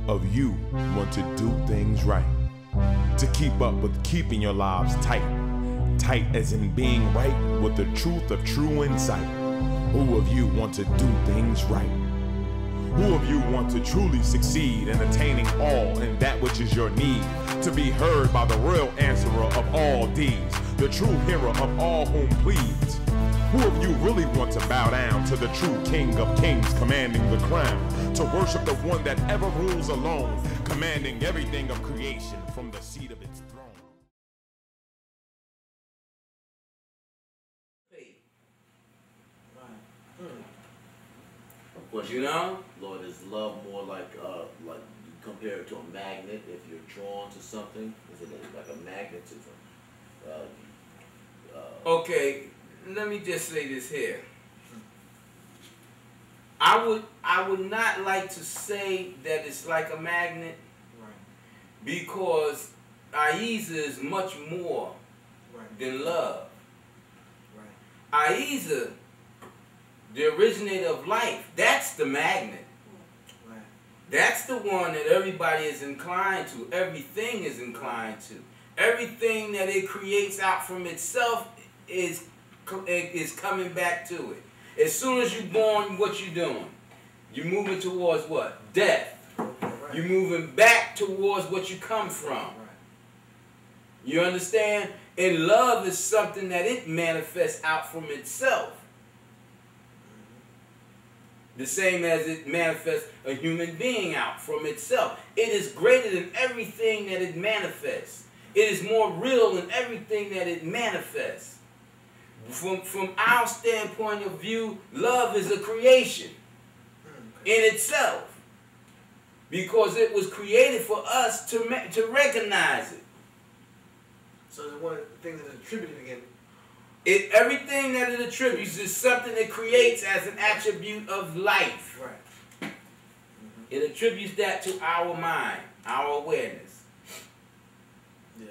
of you want to do things right? To keep up with keeping your lives tight. Tight as in being right with the truth of true insight. Who of you want to do things right? Who of you want to truly succeed in attaining all in that which is your need? To be heard by the real answerer of all deeds, the true hero of all whom pleads. Who of you really want to bow down to the true King of Kings commanding the crown? To worship the one that ever rules alone, commanding everything of creation from the seat of its throne. Of course, you know, Lord, is love more like compared to a magnet? If you're drawn to something, is it like a magnetism? Okay, let me just say this here. I would not like to say that it's like a magnet, because A.H.A.D is much more than love. A.H.A.D, the originator of life, that's the magnet. That's the one that everybody is inclined to. Everything is inclined to. Everything that it creates out from itself is coming back to it. As soon as you're born, what you doing? You're moving towards what? Death. You're moving back towards what you come from. You understand? And love is something that it manifests out from itself. The same as it manifests a human being out from itself. It is greater than everything that it manifests. It is more real than everything that it manifests. From our standpoint of view, love is a creation in itself, because it was created for us to recognize it. So it's one of the things that's attributed again. Everything that it attributes is something it creates as an attribute of life. Right. It attributes that to our mind, our awareness. Yeah.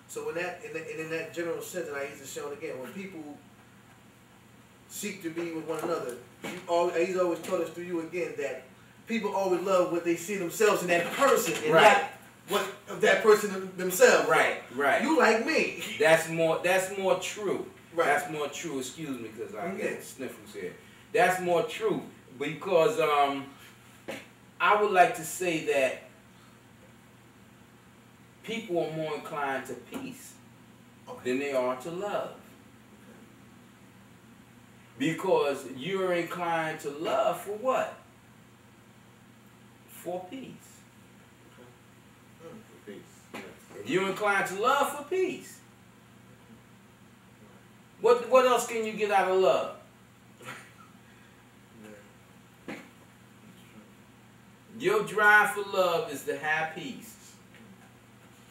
So in that general sense that I used to show again, when people seek to be with one another, he's always taught us through you again that people always love what they see themselves in that person, and not what of that person themselves. Right, right. You like me. That's more true. Right. That's more true. Excuse me, because I get sniffles here. That's more true, because I would like to say that people are more inclined to peace than they are to love. Because you're inclined to love for what? For peace. For peace. Yes. You're inclined to love for peace. What else can you get out of love? Your drive for love is to have peace.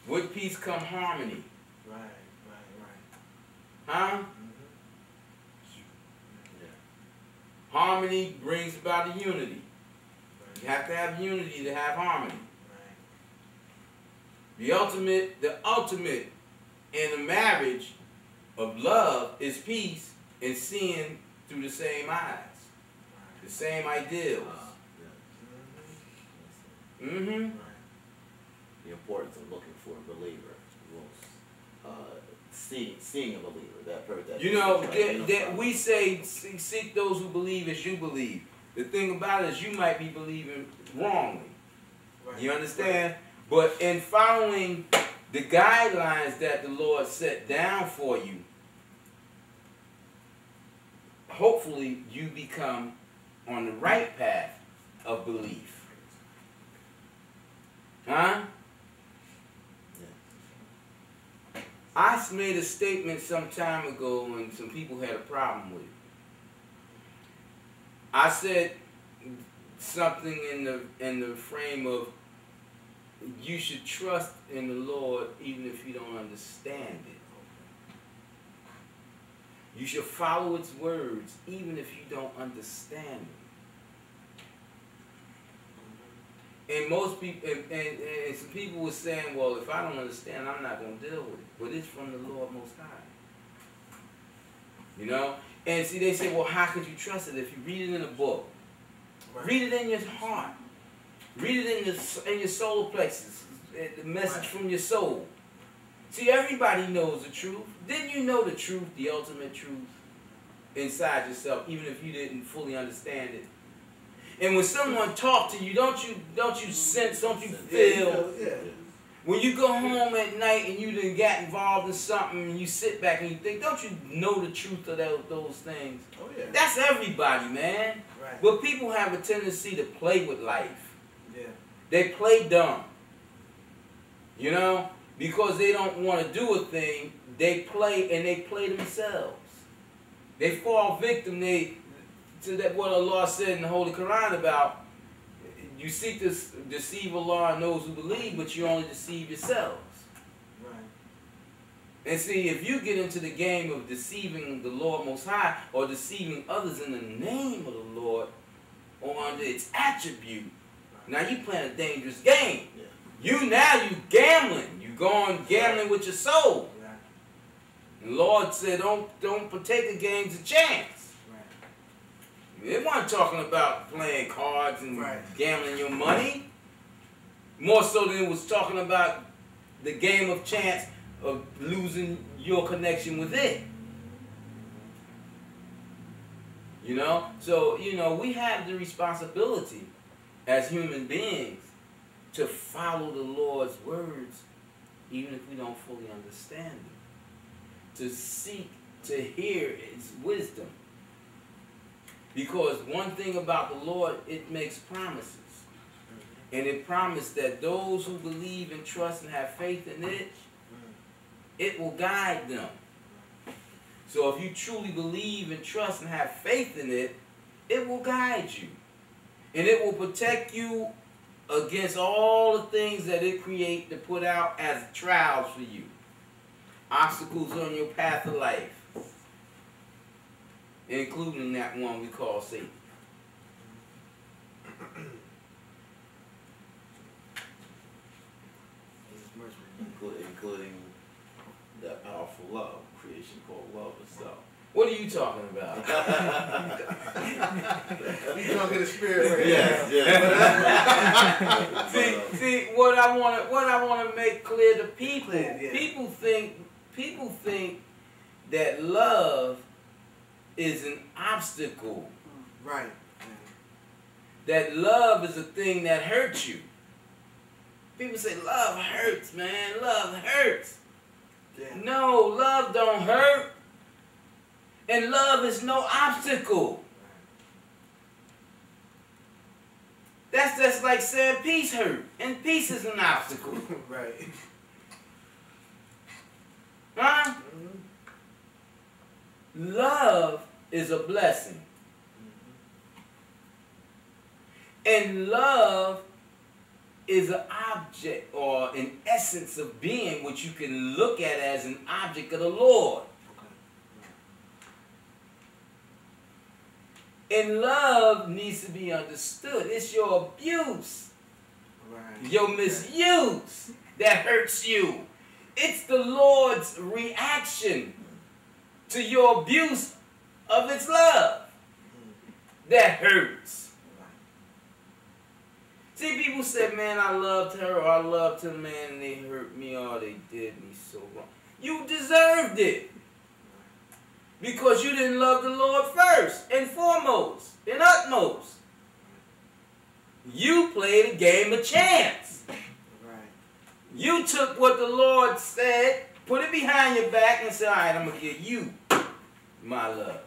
With peace come harmony. Right. Huh? Harmony brings about a unity. You have to have unity to have harmony. The ultimate in a marriage of love is peace and seeing through the same eyes, the same ideals. The importance of looking for a believer, seeing a believer, that you know, that we say seek those who believe as you believe. The thing about it is you might be believing wrongly. You understand? But in following the guidelines that the Lord set down for you, hopefully you become on the right path of belief. Huh? I made a statement some time ago and some people had a problem with it. I said something in the frame of you should trust in the Lord even if you don't understand it. You should follow its words even if you don't understand it. And most people, and some people were saying, well, if I don't understand, I'm not going to deal with it. But it's from the Lord Most High. You know? And see, they say, well, how could you trust it if you read it in a book? Read it in your heart. Read it in your solar plexus, the message from your soul. See, everybody knows the truth. Didn't you know the truth, the ultimate truth, inside yourself, even if you didn't fully understand it? And when someone talks to you, don't you sense, don't you feel? Yeah. When you go home at night and you done got involved in something and you sit back and you think, don't you know the truth of those things? Oh, yeah. That's everybody, man. Right. But people have a tendency to play with life. Yeah. They play dumb. You know? Because they don't want to do a thing, they play themselves. They fall victim to that what Allah said in the Holy Quran about, you seek to deceive Allah and those who believe, but you only deceive yourselves. Right. And see, if you get into the game of deceiving the Lord Most High or deceiving others in the name of the Lord or under its attribute, now you playing a dangerous game. Yeah. You gambling. You going gambling with your soul. Right. And the Lord said, don't partake of games of chance. They weren't talking about playing cards and gambling your money. More so than it was talking about the game of chance of losing your connection with it. You know? So, you know, we have the responsibility as human beings to follow the Lord's words even if we don't fully understand them. To seek to hear His wisdom. Because one thing about the Lord, it makes promises. And it promised that those who believe and trust and have faith in it, it will guide them. So if you truly believe and trust and have faith in it, it will guide you. And it will protect you against all the things that it creates to put out as trials for you. Obstacles on your path of life. Including that one we call Satan. Including that powerful love, creation called love itself. What are you talking about? He's talking the spirit right Yes, now. see, what I want to make clear to people. Yeah. People think that love is an obstacle. Right. That love is a thing that hurts you. People say love hurts, man. Love hurts. Yeah. No, love don't hurt. And love is no obstacle. That's just like saying peace hurt. And peace is an obstacle. Right. Huh? Love is a blessing. And love is an object or an essence of being which you can look at as an object of the Lord. And love needs to be understood. It's your abuse, your misuse that hurts you. It's the Lord's reaction to your abuse of its love that hurts. See, people say, man, I loved her or I loved him, man, and they hurt me or they did me so wrong. You deserved it. Because you didn't love the Lord first and foremost and utmost. You played a game of chance. You took what the Lord said, put it behind your back and said, all right, I'm going to give you my love.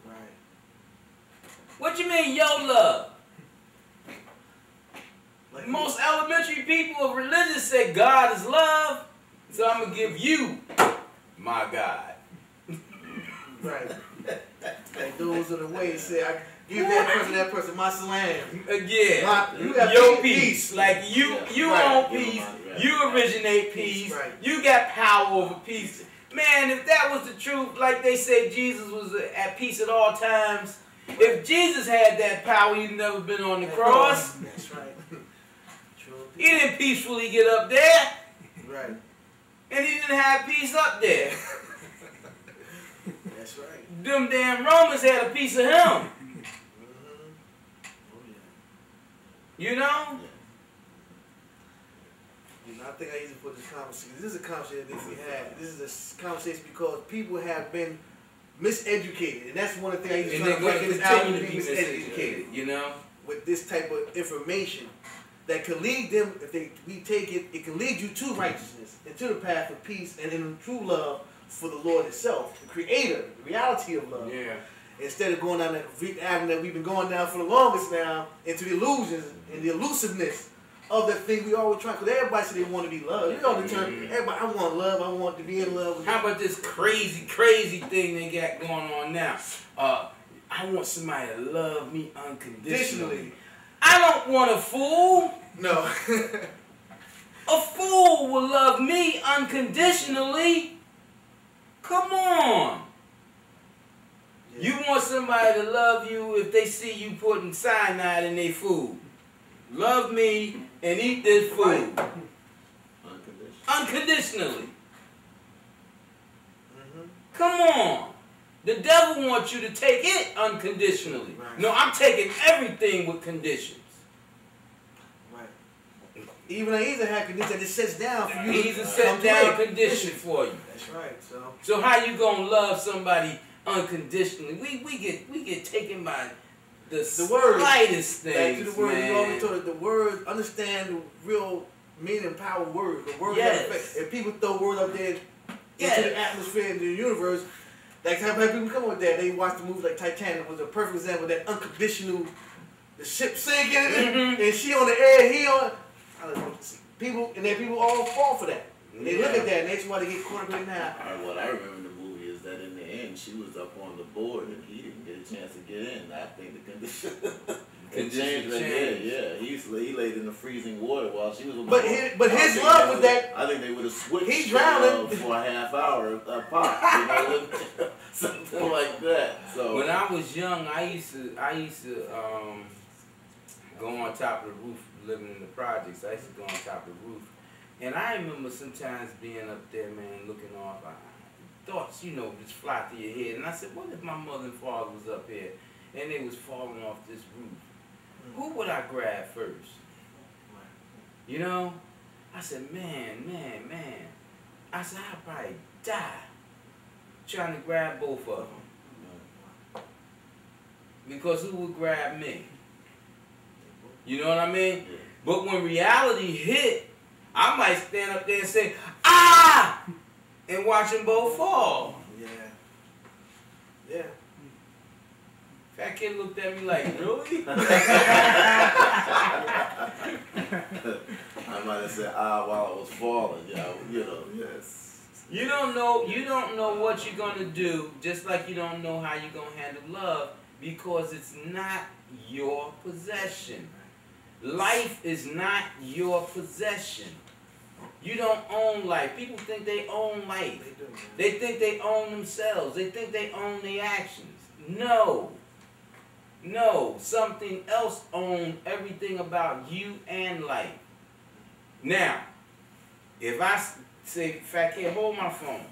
Right. What you mean, your love? Like most elementary people of religion say God is love, so I'm going to give you my God. Right. Like those are the ways say, I give that person my salam. Yeah. Your peace. Like you Right. own peace. You originate peace. Right. You got power over peace. Man, if that was the truth, like they say Jesus was at peace at all times, if Jesus had that power, he'd never been on the cross. That's right. He didn't peacefully get up there. Right. And he didn't have peace up there. That's right. Them damn Romans had a piece of him. Oh, yeah. You know? You know, I think I used to put this conversation. This is a conversation that we had. This is a conversation because people have been miseducated, and that's one of the things I used to try to break this out to be miseducated. You know, with this type of information that can lead them, if we take it, it can lead you to righteousness and to the path of peace and in true love for the Lord itself, the Creator, the reality of love. yeah. Instead of going down that avenue that we've been going down for the longest now, into the illusions and the elusiveness of that thing we always try, because everybody says they want to be loved. You know the term, everybody, I want love, I want to be in love. How about this crazy thing they got going on now? I want somebody to love me unconditionally. I don't want a fool. No. A fool will love me unconditionally. Come on. Yeah. You want somebody to love you if they see you putting cyanide in their food. Love me and eat this food. Right. Unconditionally. Come on. The devil wants you to take it unconditionally. Right. No, I'm taking everything with conditions. Right. Even an A.H.A.D condition that just sets down for you. He's a set down condition for you. That's right. So how you gonna love somebody unconditionally? We get taken by the word, slightest things, back to the word, man. you always told us the word, understand the real meaning and power of words. The words have effect. If people throw words up there into the atmosphere, into the universe, like how people come up with that. They watch the movie like Titanic was a perfect example of that unconditional, the ship sinking, and she on the air, he on, I don't know, people, and then people all fall for that. And they look at that, and that's why they get caught up in it now. What I remember in the movie is that in the end, she was up on the board, and he didn't get a chance to get in. I think the condition changed right there. Yeah, he laid in the freezing water while she was on the board. But his love was that. I think they would have switched. He drowned for a half hour apart, you know, something like that. So when I was young, I used to go on top of the roof, living in the projects. I used to go on top of the roof, and I remember sometimes being up there, man, looking off. Thoughts, you know, just fly through your head. And I said, what if my mother and father was up here and they was falling off this roof? Who would I grab first? You know? I said, man. I said, I'd probably die trying to grab both of them. Because who would grab me? You know what I mean? But when reality hit, I might stand up there and say, ah! And watch them both fall. Yeah. Fat kid looked at me like, really? I might have said, while I was falling, you know, yes. You don't know what you're gonna do, just like you don't know how you're gonna handle love, because it's not your possession. Life is not your possession. You don't own life. People think they own life. They think they own themselves. They think they own their actions. No. Something else owns everything about you and life. Now, if I say, Fat Kid, hold my phone,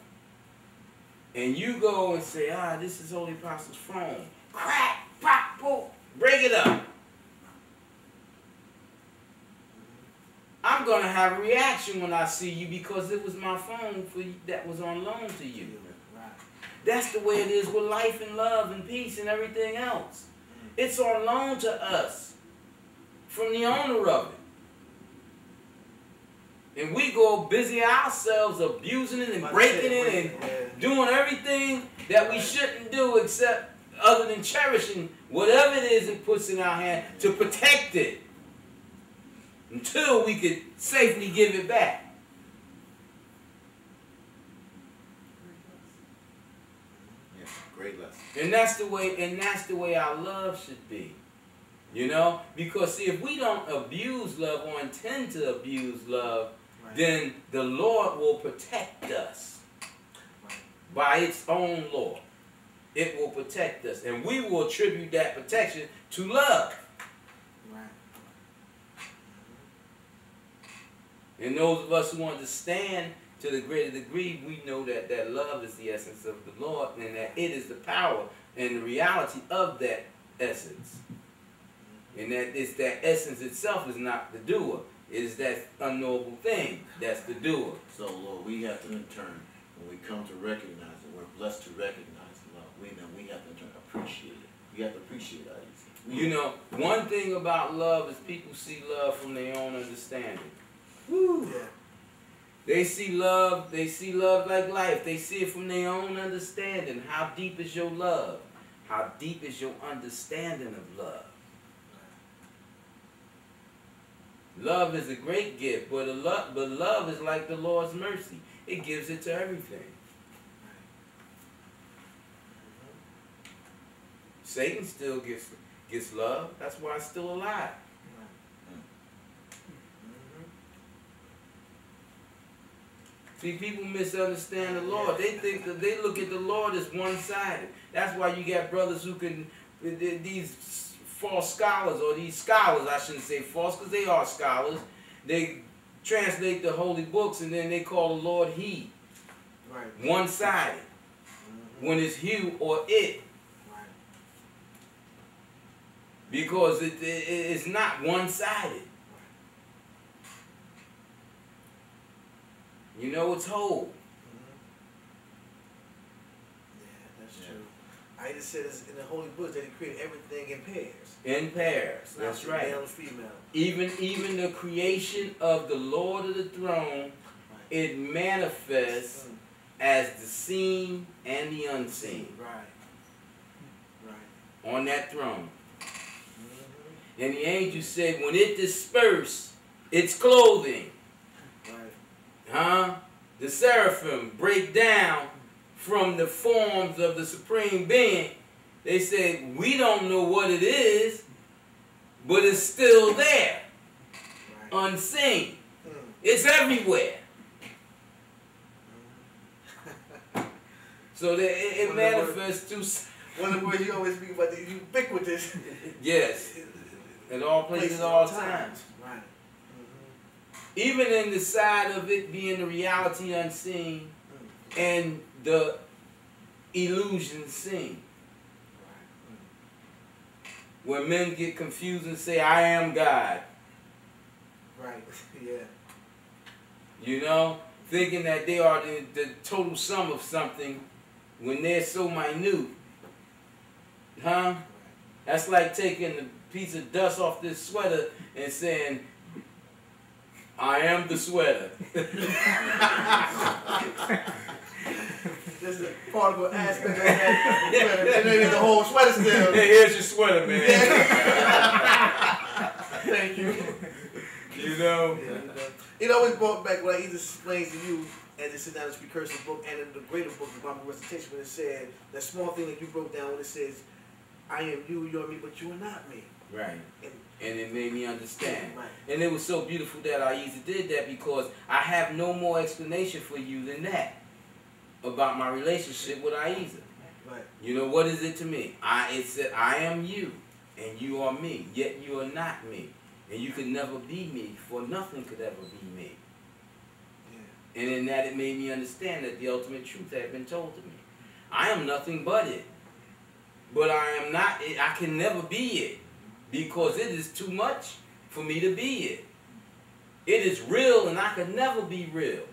and you go and say, this is Holy Apostle's phone, crack, pop, boom, break it up. I'm going to have a reaction when I see you because it was my phone for you that was on loan to you. That's the way it is with life and love and peace and everything else. It's on loan to us from the owner of it. And we go busy ourselves abusing it and breaking it and doing everything that we shouldn't do except other than cherishing whatever it is it puts in our hand to protect it. Until we could safely give it back. Yeah, great lesson. And that's the way our love should be. You know? Because see, if we don't abuse love or intend to abuse love, then the Lord will protect us. By its own law. It will protect us. And we will attribute that protection to love. And those of us who understand to the greater degree, we know that love is the essence of the Lord and that it is the power and the reality of that essence. And that it's that essence itself is not the doer. It is that unknowable thing that's the doer. So, Lord, we have to in turn, when we come to recognize it, we're blessed to recognize love. We have to in turn appreciate it. We have to appreciate our easy. You know, one thing about love is people see love from their own understanding. Woo! Yeah. They see love like life. They see it from their own understanding. How deep is your love? How deep is your understanding of love? Love is a great gift, but love is like the Lord's mercy. It gives it to everything. Satan still gets love. That's why it's still alive. See, people misunderstand the Lord. They think that they look at the Lord as one-sided. That's why you got brothers who can, these false scholars, or these scholars, I shouldn't say false, because they are scholars. They translate the holy books and then they call the Lord He. Right. One-sided. When it's you or it. Right. Because it's not one-sided. You know, it's whole. Yeah, that's true. I just said in the holy books that He created everything in pairs. In pairs. That's right. Male and female. Even the creation of the Lord of the throne, it manifests as the seen and the unseen. Right. Right. On that throne. And the angel said, when it dispersed its clothing, the seraphim break down from the forms of the Supreme Being. They said, we don't know what it is, but it's still there. Right. Unseen. It's everywhere. So that it manifests to... One of the words you always speak about, the ubiquitous. Yes. At all places, all times. Right. Even in the side of it being the reality unseen and the illusion seen. When men get confused and say, I am God. Right, yeah. You know, thinking that they are the total sum of something when they're so minute. Huh? That's like taking a piece of dust off this sweater and saying, I am the sweater. There's a particle aspect of that sweater, and then the whole sweater still. Hey, here's your sweater, man. Thank you. You know? Yeah, it always brought back what I either explains to you as it sit down this precursor book and in the greater book, the Bible recitation, when it said, that small thing that you broke down when it says, I am you, you're me, but you are not me. Right. And it made me understand. Right. And it was so beautiful that A.H.A.D did that, because I have no more explanation for you than that about my relationship with A.H.A.D. Right. You know, what is it to me? It said, I am you, and you are me, yet you are not me. And you could never be me, for nothing could ever be me. Yeah. And in that it made me understand that the ultimate truth had been told to me. I am nothing but it. But I can never be it, because it is too much for me to be it. It is real and I can never be real.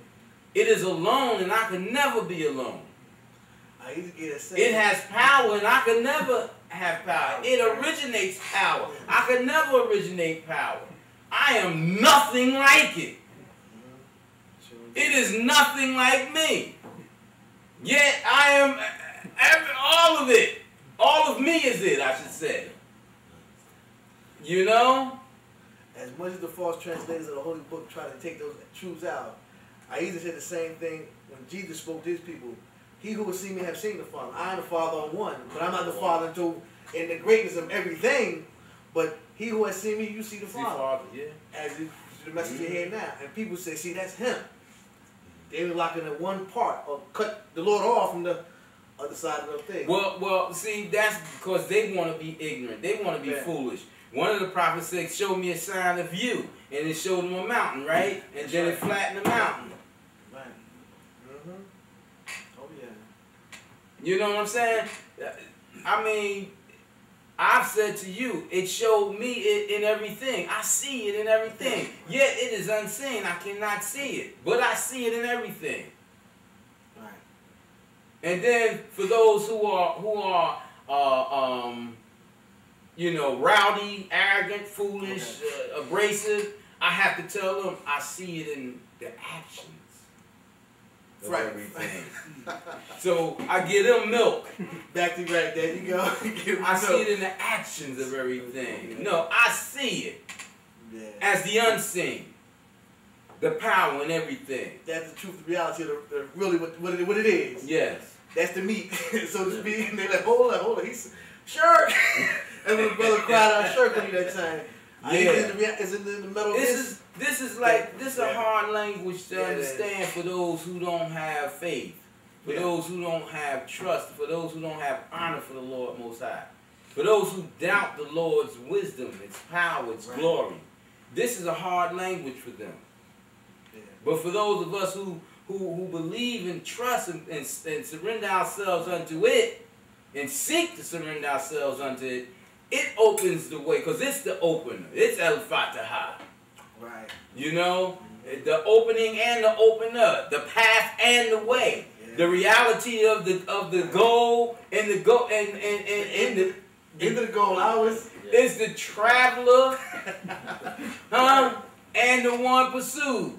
It is alone and I can never be alone. It has power and I can never have power. It originates power. I can never originate power. I am nothing like it. It is nothing like me. Yet I am all of it. All of me is it, I should say. You know? As much as the false translators of the Holy Book try to take those truths out, A.H.A.D said the same thing when Jesus spoke to his people. He who will see me have seen the Father. I am the Father on one, but I'm not the Father until in the greatness of everything. But he who has seen me, you see the Father. Yeah. As the message you hear now. And people say, see, that's him. They were locking in one part or cut the Lord off from the other side of the thing. Well, see, that's because they want to be ignorant. They want to be foolish. One of the prophets said, show me a sign of you. And it showed them a mountain, right? And then it flattened the mountain. Right. Mm-hmm. Oh, yeah. You know what I'm saying? I mean, I've said to you, it showed me it in everything. I see it in everything. Yet it is unseen. I cannot see it. But I see it in everything. Right. And then for those who are you know, rowdy, arrogant, foolish, abrasive, I have to tell them I see it in the actions of everything. So I give them milk. Back to right, there you go. I see it in the actions of everything. No, I see it as the unseen, the power in everything. That's the truth, the reality of really what it is. Yes. That's the meat, so to speak. And they're like, hold on, he's shirk. And when the brother cried out shirk on you that time. It's in the middle of this. This is a hard language to understand for those who don't have faith, for those who don't have trust, for those who don't have honor for the Lord Most High, for those who doubt the Lord's wisdom, its power, its glory. This is a hard language for them. But for those of us who believe and trust and surrender ourselves unto it and seek to surrender ourselves unto it, it opens the way, because it's the opener. It's El-Fataha. Right. You know, the opening and the opener, the path and the way, the reality of the goal and the go and the into the goal hours. It's the traveler, and the one pursued.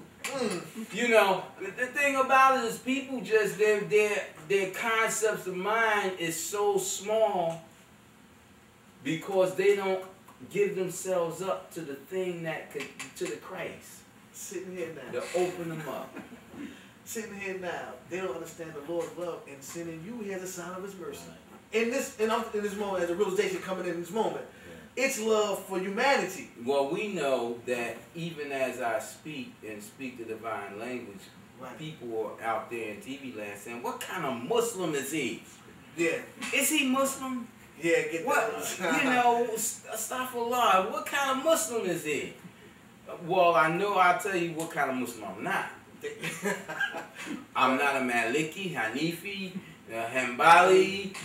You know, the thing about it is people just their concepts of mind is so small because they don't give themselves up to the thing to the Christ. Sitting here now. To open them up. Sitting here now, they don't understand the Lord's love and sending you here as a sign of His mercy. In this moment, as a realization coming in this moment, it's love for humanity. Well, we know that even as I speak the divine language, people are out there in TV land saying, "What kind of Muslim is he?" Yeah. Is he Muslim? Yeah, get what? You know, astaghfirullah. What kind of Muslim is he? Well, I'll tell you what kind of Muslim I'm not. I'm not a Maliki, Hanifi, Hanbali,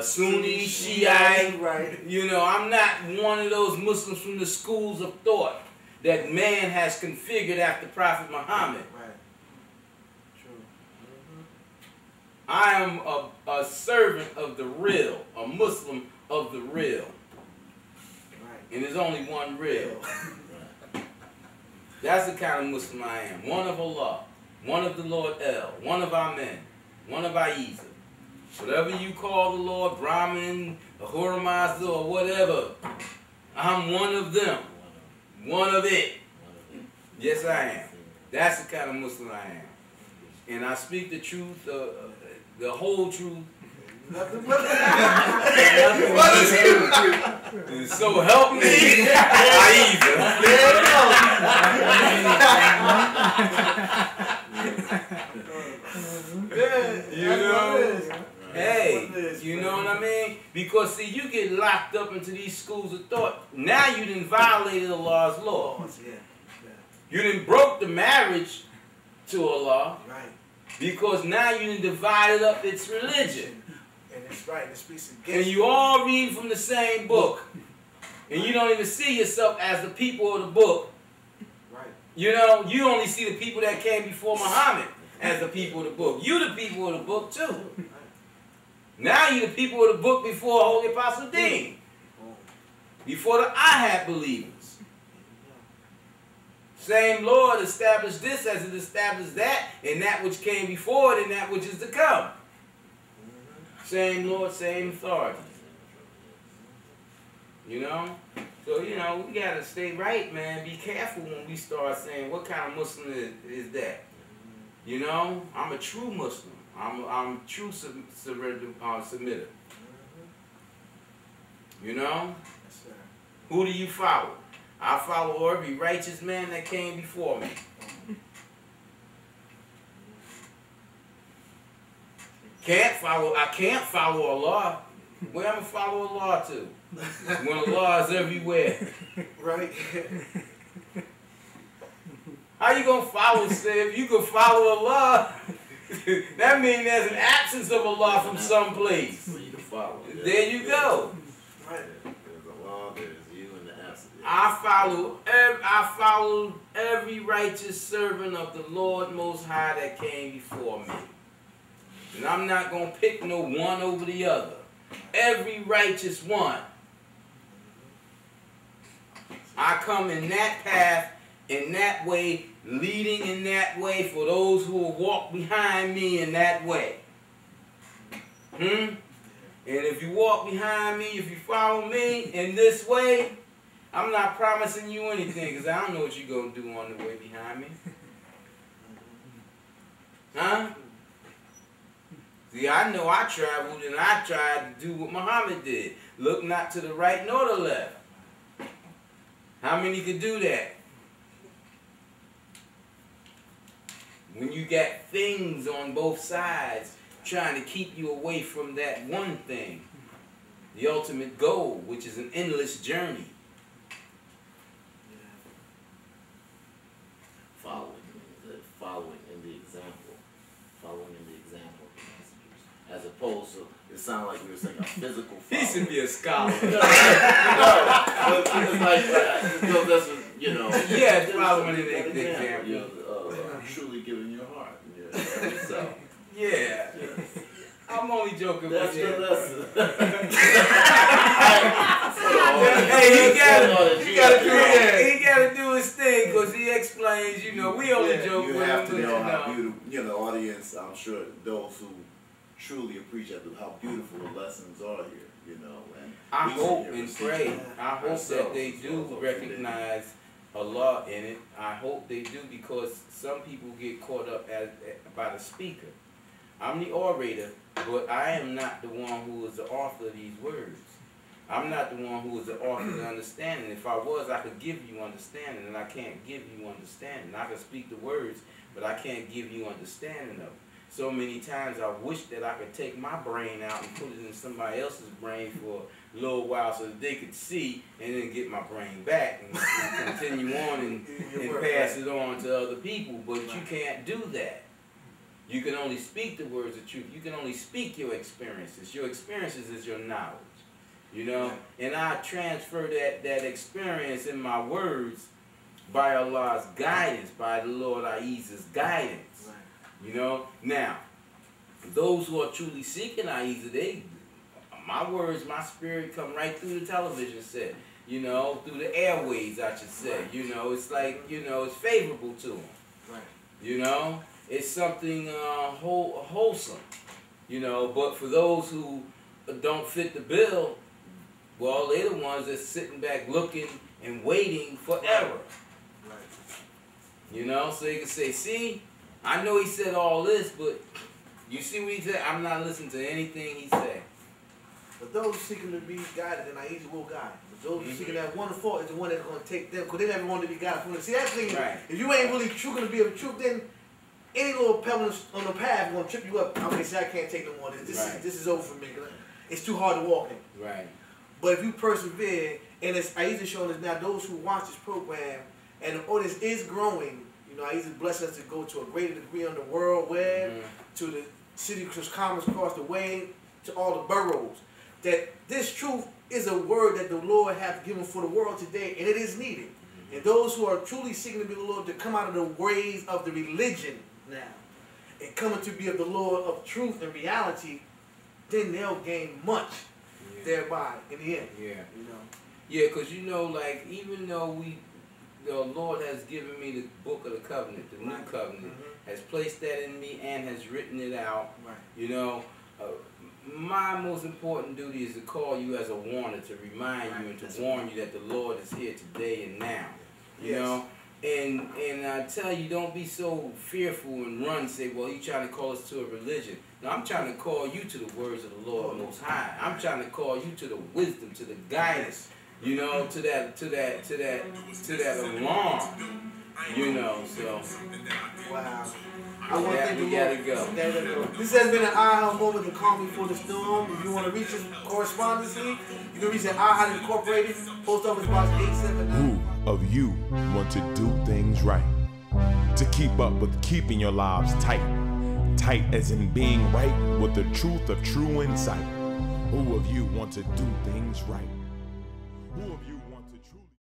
Sunni, Shiite. Right. You know, I'm not one of those Muslims from the schools of thought that man has configured after Prophet Muhammad. Right. True. I am a servant of the real, a Muslim of the real. Right. And there's only one real. That's the kind of Muslim I am. One of Allah, one of the Lord El, one of Amen, one of A.H.A.D. Whatever you call the Lord, Brahmin, Ahura Mazda, or whatever, I'm one of them. One of it. Yes, I am. That's the kind of Muslim I am. And I speak the truth, the whole truth. Nothing So help me. You know? Hey, you know what I mean? Because see, you get locked up into these schools of thought. Now you done violated Allah's law. You done broke the marriage to Allah. Right. Because now you done divided up its religion. And it's right. It speaks against. And you all read from the same book. And you don't even see yourself as the people of the book. Right. You know, you only see the people that came before Muhammad as the people of the book. You the people of the book too. Now you the people of the book before Holy Apostle Dean. Before the A.H.A.D believers. Same Lord established this as it established that, and that which came before it and that which is to come. Same Lord, same authority. You know? So, you know, we got to stay right, man. Be careful when we start saying, what kind of Muslim is that? You know? I'm a true Muslim. I'm true submitter. You know? Yes, sir. Who do you follow? I follow every righteous man that came before me. I can't follow Allah. Where am I follow Allah to? When Allah is everywhere. Right. How you gonna follow, say, if you can follow Allah? That means there's an absence of Allah from some place. For you to follow. There you go. Right. I followed every righteous servant of the Lord Most High that came before me. And I'm not going to pick no one over the other. Every righteous one. I come in that path, in that way, leading in that way for those who will walk behind me in that way. And if you walk behind me, if you follow me in this way, I'm not promising you anything because I don't know what you're going to do on the way behind me. Huh? See, I know I traveled and I tried to do what Muhammad did. Look not to the right nor the left. How many could do that? When you got things on both sides trying to keep you away from that one thing, the ultimate goal, which is an endless journey. Following in the example of the messengers, as opposed to, it sounded like we were saying a physical following. He should be a scholar. It's like, that's what, you know. Yeah, following in the example. You know, truly giving your heart. Yeah. So. Yeah. I'm only joking That's with you. the lesson. Hey, he gotta do his thing because he explains, you know, we only joke with him. You have to know how beautiful, you know, audience, I'm sure those who truly appreciate how beautiful the lessons are here, you know. And I hope and pray. I hope that they do recognize Allah in it. I hope they do because some people get caught up by the speaker. I'm the orator, but I am not the one who is the author of these words. I'm not the one who is the author of the understanding. If I was, I could give you understanding, and I can't give you understanding. I can speak the words, but I can't give you understanding of them. So many times I wish that I could take my brain out and put it in somebody else's brain for a little while so that they could see and then get my brain back and continue on and pass it on to other people. But you can't do that. You can only speak the words of truth. You can only speak your experiences. Your experiences is your knowledge. You know? And I transfer that experience in my words by Allah's guidance, by the Lord A.H.A.D's guidance. You know? Now, those who are truly seeking A.H.A.D, my words, my spirit come right through the television set. You know, through the airways, I should say. You know, it's like, you know, it's favorable to them. Right. You know? It's something wholesome, you know, but for those who don't fit the bill, well, they're the ones that's sitting back looking and waiting forever. Right. You know, so you can say, see, I know he said all this, but you see what he said? I'm not listening to anything he said. But those seeking to be guided, then A.H.A.D will guide. But those seeking that one fault is the one that's going to take them, because they never want to be guided from it. See, that thing, right. If you ain't really true going to be of the truth, then any little pebble on the path is going to trip you up. Okay, see, I can't take no more. This is over for me. It's too hard to walk in. Right. But if you persevere, and as A.H.A.D showing us now, those who watch this program, and the audience is growing, you know, A.H.A.D blessing us to go to a greater degree on the world web, to the city of commerce across the way, to all the boroughs, that this truth is a word that the Lord hath given for the world today, and it is needed. And those who are truly seeking to be the Lord to come out of the ways of the religion now, and coming to be of the Lord of truth and reality, then they'll gain much thereby in the end. Yeah. You know. Yeah, because you know, like, even though the Lord has given me the book of the covenant, the new covenant, has placed that in me and has written it out. Right. You know, my most important duty is to call you as a warner, to remind you and to warn you that the Lord is here today and now. You know, and I tell you, don't be so fearful and run and say, well, he's trying to call us to a religion. No, I'm trying to call you to the words of the Lord Most High. I'm trying to call you to the wisdom, to the guidance, you know, to that alarm, you know. So, wow. I want to thank we the gotta Lord. go. This has been an A.H.A.D moment to calm before the storm. If you want to reach us correspondently, you can reach at A.H.A.D Incorporated, Post Office Box 879. Who of you want to do things right? To keep up with keeping your lives tight. Tight as in being right with the truth of true insight. Who of you want to do things right? Who of you